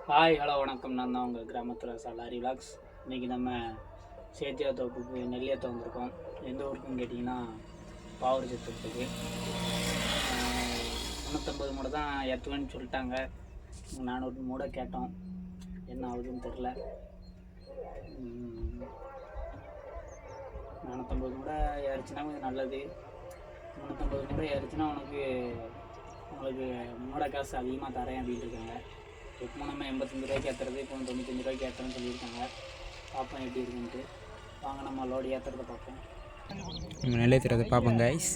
Hi hello வணக்கம். நான் தான் உங்கள் கிராமத்தில் சாலாரி விலாக்ஸ். இன்றைக்கி நம்ம சேத்தியாத்தோப்புக்கு நெல்லியாத்த வந்திருக்கோம். எந்த ஊருக்குன்னு கேட்டிங்கன்னா பாவூர் சத்திரத்துக்கு. 350 மூடை தான் ஏற்றுவேன்னு சொல்லிட்டாங்க. 400 மூடை கேட்டோம், என்ன ஆகுதுன்னு தெரில. 450 மூடை ஏறிச்சுன்னா கொஞ்சம் நல்லது. 350 மூடை ஏறிச்சுன்னா உங்களுக்கு மூடை காசு அதிகமாக தரேன் அப்படின்னு இருக்காங்க. இப்போ நம்ம 85 ரூபாய்க்கு ஏற்றுறது, இப்போ 95 ரூபாய்க்கு ஏற்றுறேன்னு சொல்லியிருக்காங்க. பார்ப்போம் எப்படி இருக்குன்ட்டு. வாங்க நம்ம லோடு ஏற்றுறதை பார்ப்போம். நம்ம நிலையத்துறதை பார்ப்போம் கைஸ்.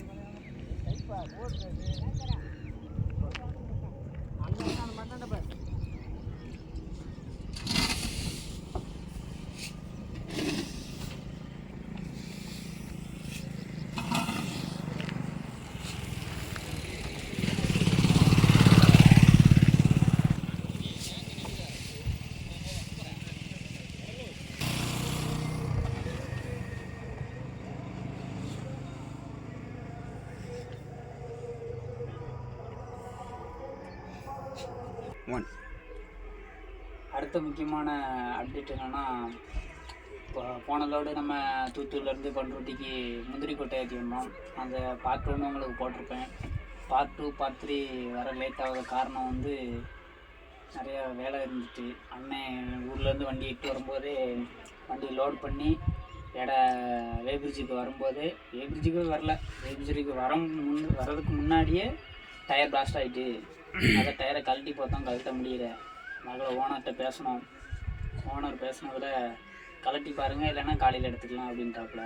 அடுத்த முக்கியமான அப்டேட் என்னென்னா, போன லோடு நம்ம தூத்தூர்லேருந்து பண்ருட்டிக்கு முந்திரி கொட்டை ஏற்றி வந்தோம். அந்த பார்ட் 1 உங்களுக்கு போட்டிருப்பேன். பார்ட் 2 பார்ட் 3 வர லேட் ஆகாத காரணம் வந்து நிறையா வேலை இருந்துச்சு. அண்ணன் ஊர்லேருந்து வண்டி இட்டு வரும்போதே வண்டி லோட் பண்ணி வேபிரிட்ஜுக்கு வரும்போதே, வேபிரிட்ஜுக்கு வரல, வேபிரிட்ஜுக்கு வர்றதுக்கு முன்னாடியே டயர் பிளாஸ்ட் ஆகிட்டு, அதை டயரை கழட்டி பார்த்தோம், கழட்ட முடியல. மகளை ஓனர்கிட்ட பேசணும். ஓனர் பேசினதில் கழட்டி பாருங்கள், இல்லைன்னா காலையில் எடுத்துக்கலாம் அப்படின்ட்டாப்புல.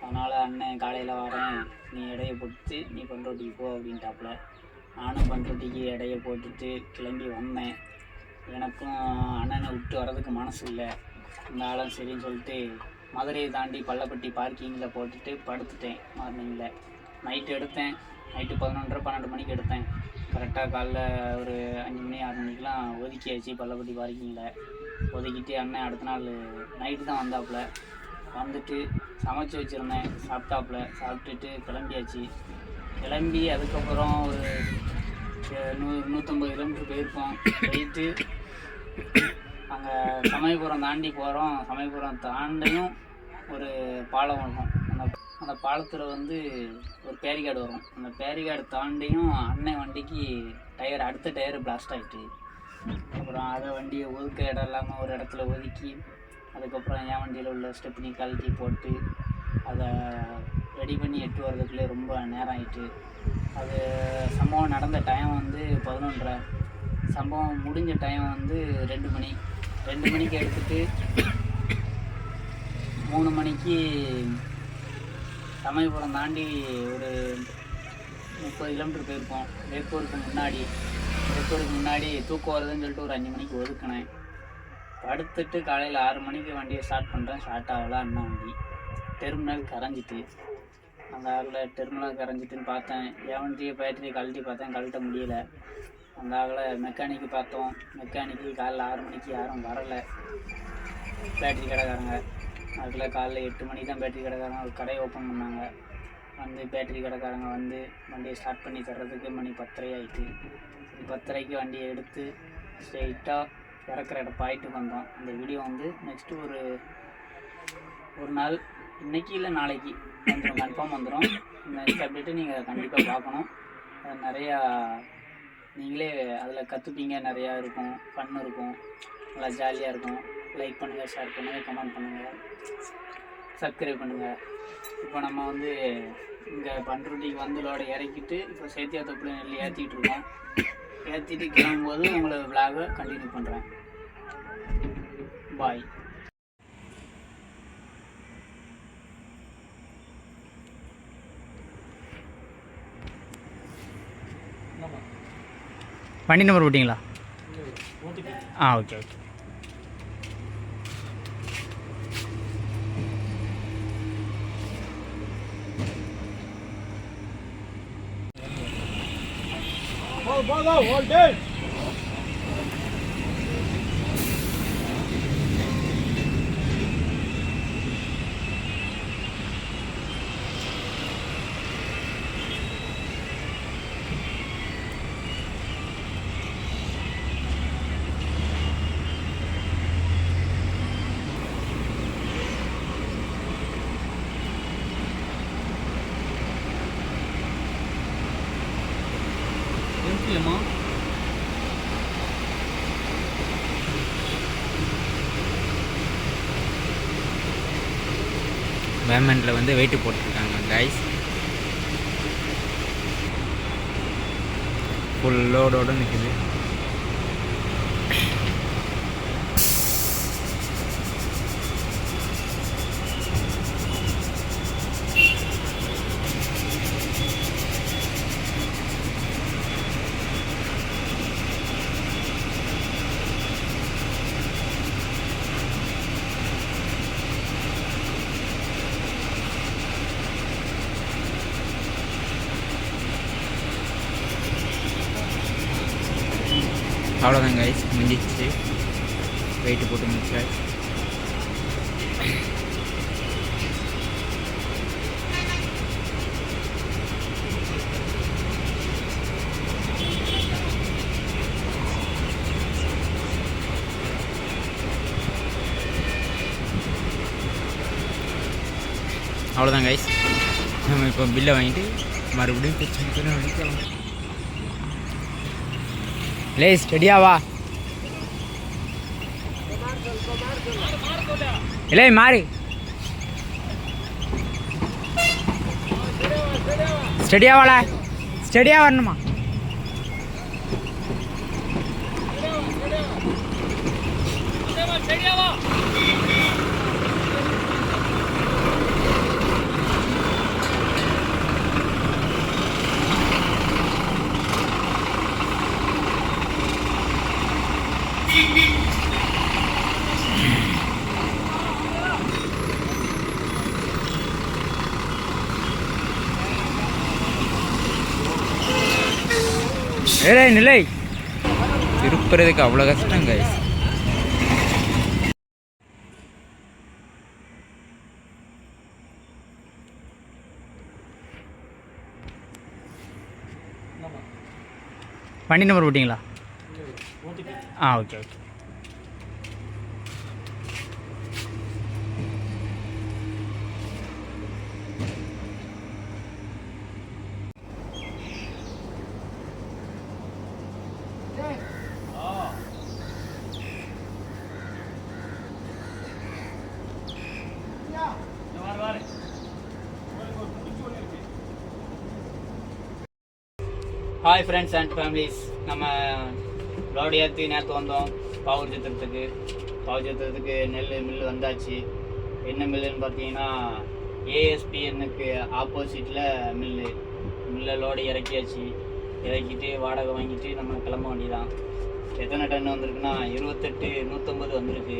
அதனால் அண்ணன் காலையில் வரேன், நீ எடையை போட்டு நீ பண்ருட்டிக்கு போ அப்படின்ட்டாப்புல. நானும் பண்ருட்டிக்கு எடையை போட்டுட்டு கிளம்பி வந்தேன். எனக்கும் அண்ணனை விட்டு வர்றதுக்கு மனசு இல்லை. இந்த ஆளும் சரின்னு சொல்லிட்டு மதுரையை தாண்டி பள்ளப்பட்டி பார்க்கிங்கில் போட்டுட்டு படுத்துட்டேன். மார்னிங்கில் நைட்டு எடுத்தேன். நைட்டு 11:30-12 மணிக்கு எடுத்தேன். கரெக்டாக காலைல ஒரு 5 மணி 6 மணிக்கெலாம் ஒதுக்கியாச்சு பள்ளப்பட்டி பார்க்கிங்கில். ஒதுக்கிட்டு அண்ணன் அடுத்த நாள் நைட்டு தான் வந்தாப்புல. வந்துட்டு சமைச்சி வச்சுருந்தேன், சாப்பிட்டுட்டு கிளம்பியாச்சு. கிளம்பி அதுக்கப்புறம் ஒரு 150 கிலோமீட்டர் போயிருப்போம். போயிட்டு அங்கே சமயபுரம் தாண்டி போகிறோம். சமயபுரம் தாண்டியும் ஒரு பாலம் வரும். அந்த பாலத்தில் வந்து ஒரு பேரிகார்டு வரும். அந்த பேரிகார்டு தாண்டியும் அண்ணன் வண்டிக்கு அடுத்த டயரு பிளாஸ்ட் ஆகிட்டு, அப்புறம் அதை வண்டியை ஒதுக்க இடம் இல்லாமல் ஒரு இடத்துல ஒதுக்கி, அதுக்கப்புறம் என் வண்டியில் உள்ள ஸ்டெப்னி கழட்டி போட்டு அதை ரெடி பண்ணி எட்டு வர்றதுக்குள்ளே ரொம்ப நேரம் ஆகிட்டு. அது சம்பவம் நடந்த டைம் வந்து 11:30. சம்பவம் முடிஞ்ச டைம் வந்து 2 மணி. 2 மணிக்கு எடுத்துகிட்டு 3 மணிக்கு சமயபுரம் தாண்டி ஒரு 30 கிலோமீட்டர் போயிருப்போம். வேப்பூருக்கு முன்னாடி தூக்கம் வருதுன்னு சொல்லிட்டு ஒரு 5 மணிக்கு ஒதுக்கினேன். படுத்துட்டு காலையில் 6 மணிக்கு வண்டியை ஸ்டார்ட் பண்ணுறேன். ஸ்டார்ட் ஆகலாம். அண்ணன் வண்டி டெர்மினல் கரைஞ்சிட்டு. அந்த ஆகில் டெர்மினல் கரைஞ்சிட்டுன்னு பார்த்தேன். என் வண்டியை பேட்டரி கழட்டி பார்த்தேன், கழட்ட முடியலை. அந்த ஆகில் மெக்கானிக்கு பார்த்தோம். மெக்கானிக்கு காலைல 6 மணிக்கு யாரும் வரலை. பேட்டரி கடைக்காரங்க அதில் காலைல 8 மணிக்கு தான் பேட்டரி கடைக்காரங்க ஒரு கடையை ஓப்பன் பண்ணாங்க. வந்து பேட்டரி கடைக்காரங்க வந்து வண்டியை ஸ்டார்ட் பண்ணி தர்றதுக்கு மணி 10:30 ஆகிட்டு. 10:30க்கு வண்டியை எடுத்து ஸ்ட்ரெயிட்டாக இறக்குற இடம் பாயிண்ட்டுக்கு வந்தோம். அந்த வீடியோ வந்து நெக்ஸ்ட்டு ஒரு நாள், இன்றைக்கி இல்லை நாளைக்கு வந்துடும், கன்ஃபார்ம் வந்துடும். நெக்ஸ்ட் அப்டேட்டு நீங்கள் கண்டிப்பாக பார்க்கணும். அது நிறையா நீங்களே அதில் கற்றுப்பீங்க. நிறையா இருக்கும், ஃபன் இருக்கும், நல்லா ஜாலியாக இருக்கும். லைக் பண்ணுங்கள், ஷேர் பண்ணுங்கள், கமெண்ட் பண்ணுங்கள், சப்ஸ்கிரைப் பண்ணுங்கள். இப்போ நம்ம வந்து இங்கே பண்ருட்டிக்கு வந்து லோட இறக்கிட்டு இப்போ சேத்தியாத்தோப்பில் நெல் ஏற்றிட்டு இருக்கோம். ஏற்றிட்டு கிளம்பும்போது உங்களை விலாகை கண்டினியூ பண்ணுறேன். பாய். வண்டி நம்பர் போட்டிங்களா? ஓகே. Voltage! பேமெண்ட்டில் வந்து வெயிட்டு போட்டுருக்காங்க கைஸ். ஃபுல் லோடோடு நிற்குது. அவ்வளோதான் கைஸ், முடிஞ்சிச்சு. வெயிட்டு போட்டு முடிச்சா. அவ்வளோதான் கைஸ், நம்ம இப்போ பில்லை வாங்கிட்டு மறுபடியும் பிரச்சனை வலிக்கலாம். லே ஸ்டடியாவா இல்லை மாறி ஸ்டடியாவால ஸ்டடியா வரணுமா? ஏலே நிலை திருப்புறதுக்கு அவ்வளோ கஷ்டம் கைஸ். வண்டி நம்பர் போட்டிங்களா? Okay okay. Hi friends and families, நம்ம லோடு ஏற்றி நேற்று வந்தோம் பாவூர் சித்திரத்துக்கு நெல் மில்லு வந்தாச்சு. என்ன மில்லுன்னு பார்த்தீங்கன்னா ஏஎஸ்பிஎன்னுக்கு ஆப்போசிட்டில் மில்லில் லோடு இறக்கிட்டு வாடகை வாங்கிட்டு நம்ம கிளம்ப வேண்டியதான். எத்தனை டன் வந்திருக்குன்னா 28 150 வந்திருக்கு.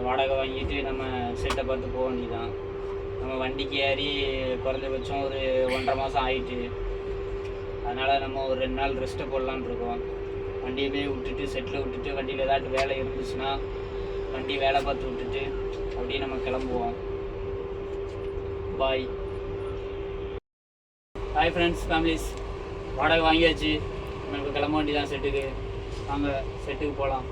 வாடகை வாங்கிட்டு நம்ம செட்டை பார்த்து போக வேண்டியதான். நம்ம வண்டிக்கு ஏறி குறைஞ்சபட்சம் ஒரு 1.5 மாதம் ஆகிட்டு, அதனால் நம்ம ஒரு 2 நாள் ரெஸ்ட்டை போடலான்னு இருக்கோம். வண்டியை போய் விட்டுட்டு செட்டில் விட்டுட்டு வண்டியில் ஏதாட்டு வேலை இருந்துச்சுன்னா வண்டி வேலை பார்த்து விட்டுட்டு அப்படியே நம்ம கிளம்புவோம். பாய் ஃப்ரெண்ட்ஸ் ஃபேமிலிஸ், வாடகை வாங்கியாச்சு. நமக்கு கிளம்ப வேண்டியதான் செட்டுக்கு. வாங்க செட்டுக்கு போகலாம்.